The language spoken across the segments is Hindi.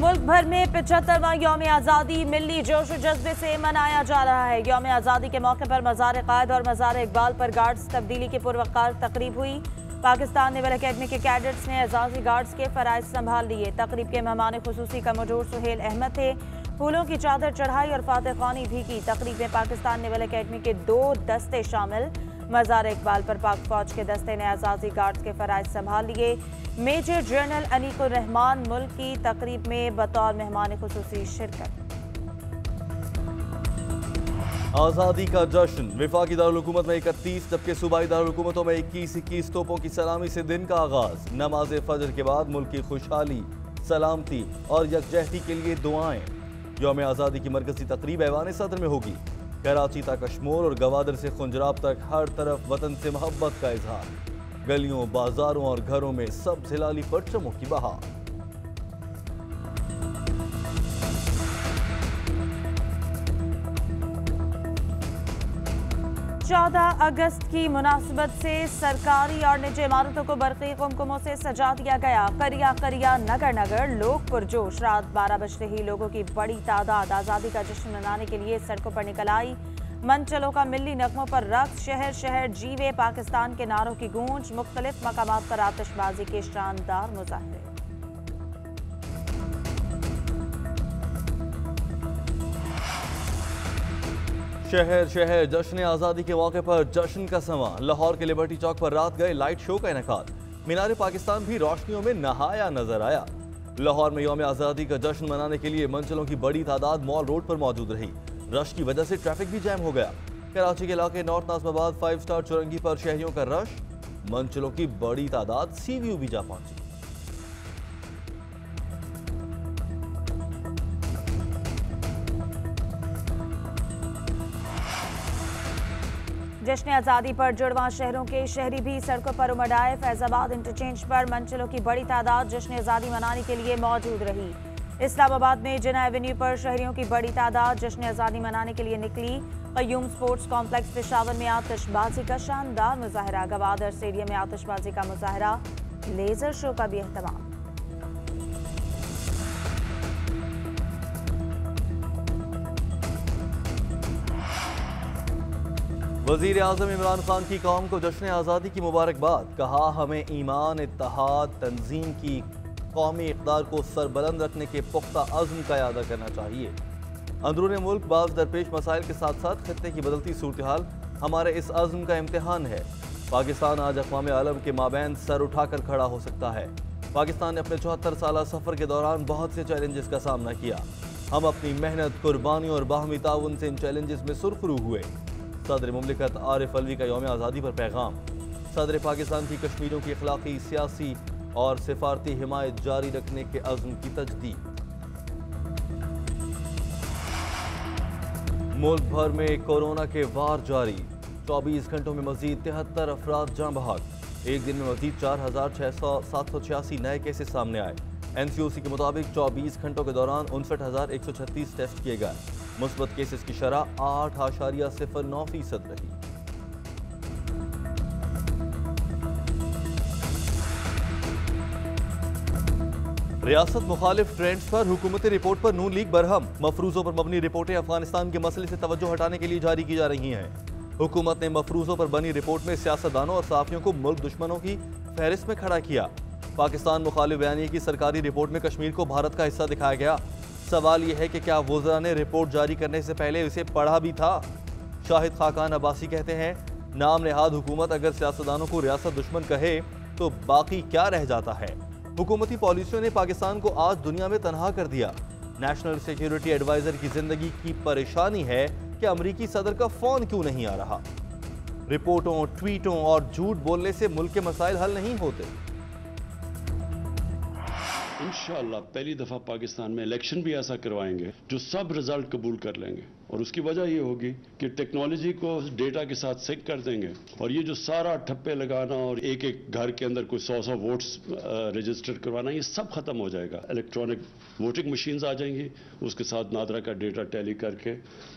मुल्क भर में 75वां यौम आज़ादी मिली जोश व जज्बे से मनाया जा रहा है। यौम आज़ादी के मौके पर मज़ार क़ायद और मज़ार इकबाल पर गार्ड्स तब्दीली की पुरवकार तकरीब हुई। पाकिस्तान नेवल अकेडमी के कैडेट्स ने एजाजी गार्ड्स के फ़राइज़ संभाल लिए। तकरीब के मेहमान खुसूसी कमोडोर सुहेल अहमद थे। फूलों की चादर चढ़ाई और फातह ख़्वानी भी की। तकरीब में पाकिस्तान नेवल अकेडमी के 2 दस्ते शामिल। मज़ार इकबाल पर पाक फौज के दस्ते ने एजाजी गार्ड्स के फ़राइज़ संभाल लिए। मेजर जनरल अनीकुर रहमान मुल्क की तकरीब में बतौर मेहमान खुसूसी शिरकत। आज़ादी का जश्न। वफाकी दारुल हुकूमत में 31 जबकि सूबाई दारुल हुकूमतों में 21 तोपों की सलामी से दिन का आगाज। नमाज फजर के बाद मुल्क की खुशहाली, सलामती और यकजहती के लिए दुआएं। यौम आज़ादी की मरकजी तकरीब ऐवान सदर में होगी। कराची तक कश्मोर और गवादर से खुंजराब तक हर तरफ वतन से मोहब्बत का इजहार। गलियों, बाजारों और घरों में सब हिलाली परचमों की बहार। अगस्त की मुनासिबत से सरकारी और निजी इमारतों को बरक़ी कुमकुमों से सजा दिया गया। करिया करिया नगर नगर लोग पुरजोश। रात 12 बजते ही लोगों की बड़ी तादाद आज़ादी का जश्न मनाने के लिए सड़कों पर निकल आई। मंचलों का मिली नगमों पर रक्स, शहर शहर जीवे पाकिस्तान के नारों की गूंज। मुख्तलिफ मकामात पर आतिशबाजी के शानदार मुजाहरे। शहर शहर जश्न आज़ादी के मौके पर जश्न का समा। लाहौर के लिबर्टी चौक पर रात गए लाइट शो का इनेकाद। मीनार पाकिस्तान भी रोशनियों में नहाया नजर आया। लाहौर में यौम आज़ादी का जश्न मनाने के लिए मंचलों की बड़ी तादाद मॉल रोड पर मौजूद रही। रश की वजह से ट्रैफिक भी जैम हो गया। कराची के इलाके नॉर्थ नाज़िमाबाद 5 स्टार चुरंगी पर शहरियों का रश। मंचलों की बड़ी तादाद सी व्यू भी जा पहुंची। जश्न आज़ादी पर जुड़वां शहरों के शहरी भी सड़कों पर उमड़ आए। फैजाबाद इंटरचेंज पर मंचलों की बड़ी तादाद जश्न आज़ादी मनाने के लिए मौजूद रही। इस्लामाबाद में जिना एवेन्यू पर शहरियों की बड़ी तादाद जश्न आज़ादी मनाने के लिए निकली। क़य्यूम स्पोर्ट्स कॉम्प्लेक्स पेशावर में आतिशबाजी का शानदार मुजाहरा। गवादर स्टेडियम में आतिशबाजी का मुजाहरा। लेजर शो का भी एहतमाम। वज़ीर आज़म इमरान खान की कौम को जश्न आज़ादी की मुबारकबाद। कहा, हमें ईमान, इत्तेहाद, तंजीम की कौमी इक़दार को सरबुलंद रखने के पुख्ता अज़्म का अदा करना चाहिए। अंदरूनी मुल्क बाज़ दरपेश मसाइल के साथ साथ खित्ते की बदलती सूरत हाल हमारे इस अज़्म का इम्तिहान है। पाकिस्तान आज अक़वाम आलम के माबैन सर उठाकर खड़ा हो सकता है। पाकिस्तान ने अपने 74 साल सफ़र के दौरान बहुत से चैलेंजेस का सामना किया। हम अपनी मेहनत, कुर्बानी और बाहमी ताउन से इन चैलेंजेस में सुरखरू हुए। सदर मुमलिकत आरिफ अलवी का यौम आज़ादी पर पैगाम। सदर पाकिस्तान की कश्मीरियों की अखलाकी, सियासी और सिफारती हिमायत जारी रखने के अज़्म की तजदीद। मुल्क भर में कोरोना के वार जारी। 24 घंटों में मजीद 73 अफराद जाँ बहक। एक दिन में मजीद 4786 नए केसेस सामने आए। NCOC के मुताबिक 24 घंटों के दौरान 59,136 टेस्ट किए गए। मुस्बत केसेस की शरह 8.09% रही। रियासत मुखालिफ ट्रेंड्स पर हुकूमती रिपोर्ट पर नून लीग बरहम। मफरूजों पर मबनी रिपोर्टें अफगानिस्तान के मसले से तवज्जो हटाने के लिए जारी की जा रही हैं। हुकूमत ने मफरूजों पर बनी रिपोर्ट में सियासतदानों और सहाफियों को मुल्क दुश्मनों की फहरिस्त में खड़ा किया। पाकिस्तान मुखालिफ बयानिए की सरकारी रिपोर्ट में कश्मीर को भारत का हिस्सा दिखाया गया। सवाल यह है कि क्या वज़रा ने रिपोर्ट जारी करने से पहले इसे पढ़ा भी था? शाहिद खाकान अब्बासी कहते हैं, नाम नेहाद हुकूमत अगर सियासतदानों को रियासत दुश्मन कहे तो बाकी क्या रह जाता है? हुकूमती पॉलिसियों ने पाकिस्तान को आज दुनिया में तनहा कर दिया। नेशनल सिक्योरिटी एडवाइजर की जिंदगी की परेशानी है कि अमरीकी सदर का फोन क्यों नहीं आ रहा। रिपोर्टों, ट्वीटों और झूठ बोलने से मुल्क के मसाइल हल नहीं होते। इंशाअल्लाह पहली दफा पाकिस्तान में इलेक्शन भी ऐसा करवाएंगे जो सब रिजल्ट कबूल कर लेंगे। और उसकी वजह ये होगी कि टेक्नोलॉजी को डेटा के साथ सिंक कर देंगे। और ये जो सारा ठप्पे लगाना और एक एक घर के अंदर कोई 100 वोट्स रजिस्टर करवाना, ये सब खत्म हो जाएगा। इलेक्ट्रॉनिक वोटिंग मशीन्स आ जाएंगी, उसके साथ नादरा का डेटा टैली करके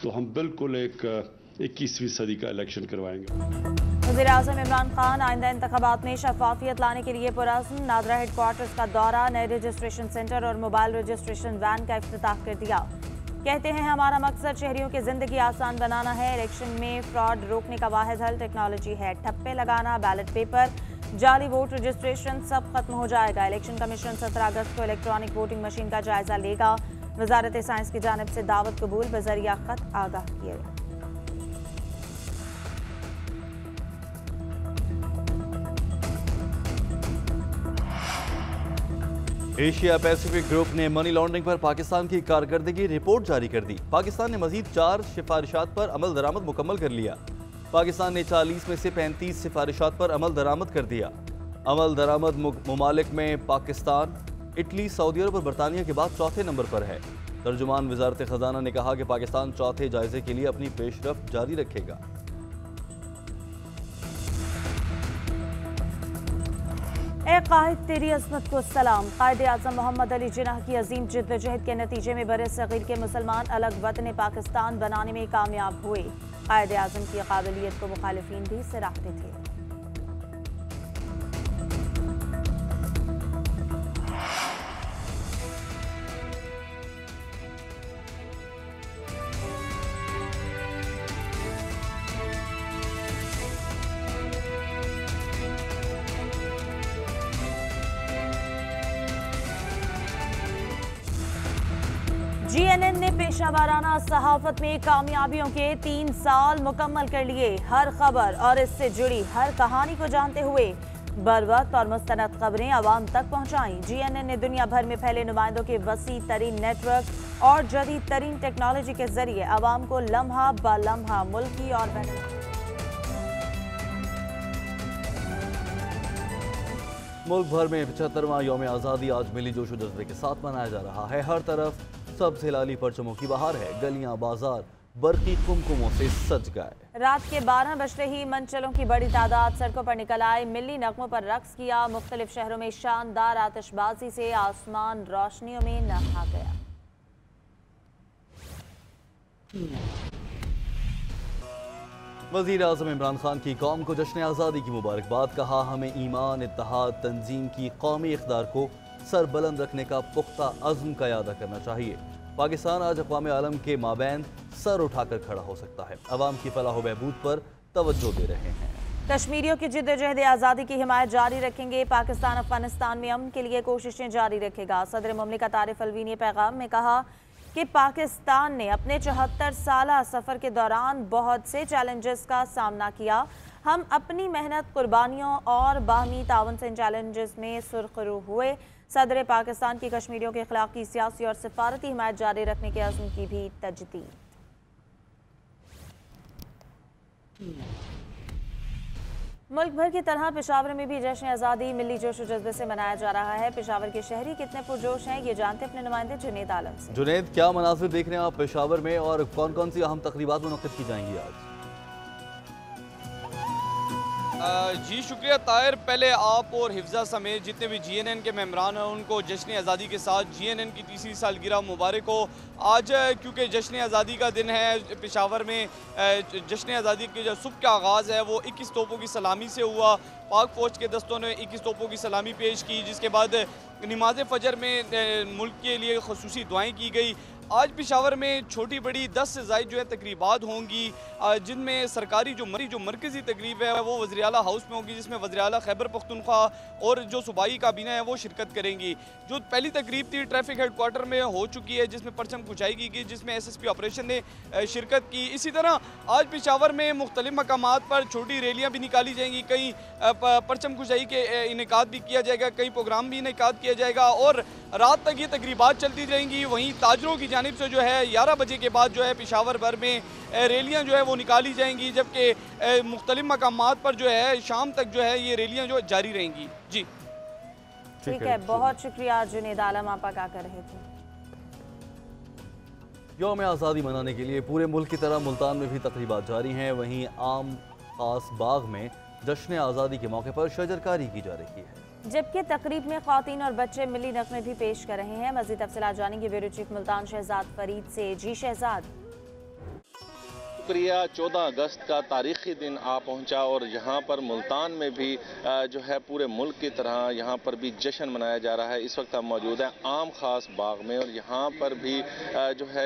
तो हम बिल्कुल एक 21वीं सदी का इलेक्शन करवाएंगे। वज़ीर-ए-आज़म इमरान खान आइंदा इंतखाबात में शफाफियत लाने के लिए पुरअज़्म नादरा हेडक्वार्टर्स का दौरा, नए रजिस्ट्रेशन सेंटर और मोबाइल रजिस्ट्रेशन वैन का इफ्तिताह कर दिया। कहते हैं हमारा मकसद शहरियों की जिंदगी आसान बनाना है। इलेक्शन में फ्रॉड रोकने का वाहिद हल टेक्नोलॉजी है। ठप्पे लगाना, बैलेट पेपर, जाली वोट रजिस्ट्रेशन सब खत्म हो जाएगा। इलेक्शन कमीशन 17 अगस्त को इलेक्ट्रॉनिक वोटिंग मशीन का जायजा लेगा। वजारत साइंस की जानिब से दावत कबूल बजरिया खत आगाह किया गया। एशिया पैसिफिक ग्रुप ने मनी लॉन्ड्रिंग पर पाकिस्तान की कारकर्दगी रिपोर्ट जारी कर दी। पाकिस्तान ने मजीद 4 सिफारिशात पर अमल दरामद मुकम्मल कर लिया। पाकिस्तान ने 40 में से 35 सिफारिशात पर अमल दरामद कर दिया। अमल दरामद मुमालिक में पाकिस्तान, इटली, सऊदी अरब और बरतानिया के बाद चौथे नंबर पर है। तर्जुमान वजारत खजाना ने कहा कि पाकिस्तान चौथे जायजे के लिए अपनी पेशरफ्त जारी रखेगा। ए कायद तेरी अजमत को सलाम। कायद आज़म मोहम्मद अली जिन्नाह की अजीम जिद्दोजहद के नतीजे में बरे सगीर के मुसलमान अलग वतन पाकिस्तान बनाने में कामयाब हुए। कायद आज़म की काबिलियत को मुखालिफिन भी सराहते थे। GNN ने पेशावराना सहाफत में कामयाबियों के 3 साल मुकम्मल कर लिए। हर खबर और इससे जुड़ी हर कहानी को जानते हुए बर वक्त और मुस्तनद खबरें आवाम तक पहुंचाई। GNN ने दुनिया भर में फैले नुमाइंदों के वसी तरीन नेटवर्क और जदीद तरीन टेक्नोलॉजी के जरिए आवाम को लम्हा ब लम्हा मुल्की और मुल्क भर में 75वां यौम आज़ादी आज मिली जोशो जज्बे के साथ मनाया जा रहा है। हर तरफ सबसे लाली परचमों की बहार है। गलियां बाजार बरकी कुमकुमों से सज गए। रात के 12 बजते ही मंचलों की बड़ी तादाद सड़कों पर निकल आए। मिली नगमों पर रक्स किया। मुख्तलिफ शहरों में शानदार आतिशबाजी से आसमान रोशनियों में नहा गया। वज़ीर आज़म इमरान खान की कौम को जश्न आज़ादी की मुबारकबाद। कहा हमें ईमान, इत्तेहाद, तंजीम की कौमी इक़्तिदार को सर बुलंद रखने का पुख्ता अज़्म का अदा करना चाहिए। पाकिस्तान आज अक़वाम आलम के माबैन सर उठाकर खड़ा हो सकता है। अवाम की फलाह व बहबूद पर तवज्जो दे रहे हैं। कश्मीरियों की जिद्दोजहद आज़ादी की हिमायत जारी रखेंगे। पाकिस्तान अफगानिस्तान में अमन के लिए कोशिशें जारी रखेगा। सदर मुमलिकत आरिफ अलवी ने पैगाम में कहा कि पाकिस्तान ने अपने 74 साला सफ़र के दौरान बहुत से चैलेंजेस का सामना किया। हम अपनी मेहनत, कुर्बानियों और बाहमी तावन से इन चैलेंजेस में सुरखरू हुए। सदर पाकिस्तान की कश्मीरियों के खिलाफ की सियासी और सिफारती हिमायत जारी रखने के अज़्म की भी तजदीद। मुल्क भर की तरह पेशावर में भी जश्न आज़ादी मिली जोश व जज्बे से मनाया जा रहा है। पेशावर के शहरी कितने पुरजोश हैं, ये जानते अपने नुमाइंदे जुनेद आलम से। जुनेद, क्या मनासिर देख रहे हैं आप पेशावर में और कौन कौन सी अहम तकरीबात मुनक्किद की जाएंगी आज? जी शुक्रिया ताहिर। पहले आप और हिफ्जा समेत जितने भी GNN के मेम्बरान हैं उनको जश्न आज़ादी के साथ GNN की 3री सालगिरह मुबारक हो। आज क्योंकि जश्न आज़ादी का दिन है, पेशावर में जश्न आज़ादी के जो सुबह का आगाज़ है वो 21 तोपों की सलामी से हुआ। पाक फ़ौज के दस्तों ने 21 तोपों की सलामी पेश की, जिसके बाद नमाज फ़जर में मुल्क के लिए ख़ुसूसी दुआएँ की गई। आज पेशावर में छोटी बड़ी 10 से ज़ायद जो है तकरीबात होंगी, जिनमें सरकारी जो मरकज़ी तकरीब है वो वज़ीर आला हाउस में होगी, जिसमें वज़ीर आला खैबर पख्तूनख्वा और जो सूबाई काबीना है वो शिरकत करेंगी। जो पहली तकरीब थी ट्रैफिक हेडक्वार्टर में हो चुकी है, जिसमें परचम कुचाई की गई, जिसमें SSP ऑपरेशन ने शिरकत की। इसी तरह आज पेशावर में मुख्तलिफ मकामात पर छोटी रैलियाँ भी निकाली जाएंगी, कहीं परचम कुचाई के इनेकाद भी किया जाएगा, कई प्रोग्राम भी इनेकाद किया जाएगा और रात तक ये तकरीबात चलती रहेंगी। वहीं ताजरों की जानिब से जो है 11 बजे के बाद जो है पेशावर भर में रैलियाँ जो है वो निकाली जाएंगी, जबकि मुख्तलिफ मकामात पर जो है शाम तक जो है ये रैलियाँ जो जारी रहेंगी। जी ठीक है, बहुत शुक्रिया जुनेद आलम, आप क्या कर रहे थे। यौम आज़ादी मनाने के लिए पूरे मुल्क की तरह मुल्तान में भी तकरीबात जारी हैं। वहीं आम खास बाग में जश्न आज़ादी के मौके पर शजरकारी की जा रही है, जबकि तकरीब में ख़वातीन और बच्चे मिली नगमे भी पेश कर रहे हैं। मज़ीद तफ़सीलात जानेंगे ब्यूरो चीफ मुल्तान शहजाद फरीद से। जी शहजाद। शुक्रिया। 14 अगस्त का तारीखी दिन आ पहुंचा और यहाँ पर मुल्तान में भी जो है पूरे मुल्क की तरह यहाँ पर भी जश्न मनाया जा रहा है। इस वक्त हम मौजूद हैं आम खास बाग में और यहाँ पर भी जो है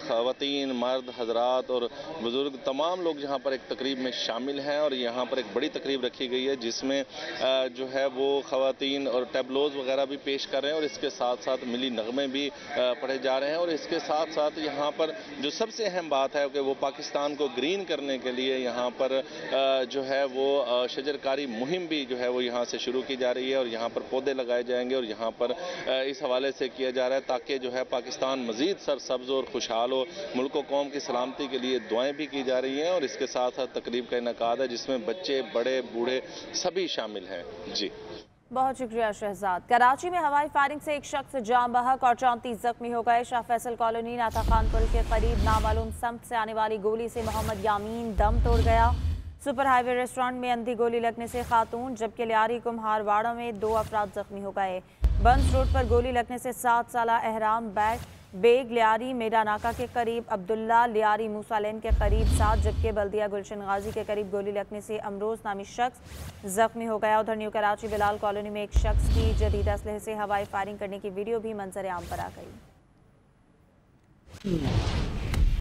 ख़वातीन, मर्द, हजरात और बुजुर्ग तमाम लोग यहाँ पर एक तकरीब में शामिल हैं और यहाँ पर एक बड़ी तकरीब रखी गई है जिसमें जो है वो ख़वातीन और टैबलोज वगैरह भी पेश कर रहे हैं और इसके साथ साथ मिली नगमे भी पढ़े जा रहे हैं। और इसके साथ साथ यहाँ पर जो सबसे अहम बात है कि वो पाकिस्तान को ग्रीन करने के लिए यहाँ पर जो है वो शजरकारी मुहिम भी जो है वो यहाँ से शुरू की जा रही है और यहाँ पर पौधे लगाए जाएंगे और यहाँ पर इस हवाले से किया जा रहा है ताकि जो है पाकिस्तान मजीद सरसब्ज और खुशहाल हो। मुल्क व कौम की सलामती के लिए दुआएं भी की जा रही हैं और इसके साथ साथ तकरीब का इनेकाद है जिसमें बच्चे, बड़े, बूढ़े सभी शामिल हैं। जी बहुत शुक्रिया शहजाद। कराची में हवाई फायरिंग से एक शख्स जाम बहक और 34 जख्मी हो गए। शाह फैसल कॉलोनी नाता खान पुल के करीब नामालूम समत से आने वाली गोली से मोहम्मद यामीन दम तोड़ गया। सुपर हाईवे रेस्टोरेंट में अंधी गोली लगने से खातून जबकि लियारी कुम्हारवाड़ा में 2 अफराद जख्मी हो गए। बंस रोड पर गोली लगने से 7 साला एहराम बेग लियारी मेरा नाका के करीब, अब्दुल्ला लियारी मूसा लेन के करीब 7 जबकि बल्दिया गुलशन गाजी के करीब गोली लगने से अमरोज नामी शख्स जख्मी हो गया। उधर न्यू कराची बिलाल कॉलोनी में एक शख्स की जदीद असलहे से हवाई फायरिंग करने की वीडियो भी मंजर आम पर आ गई।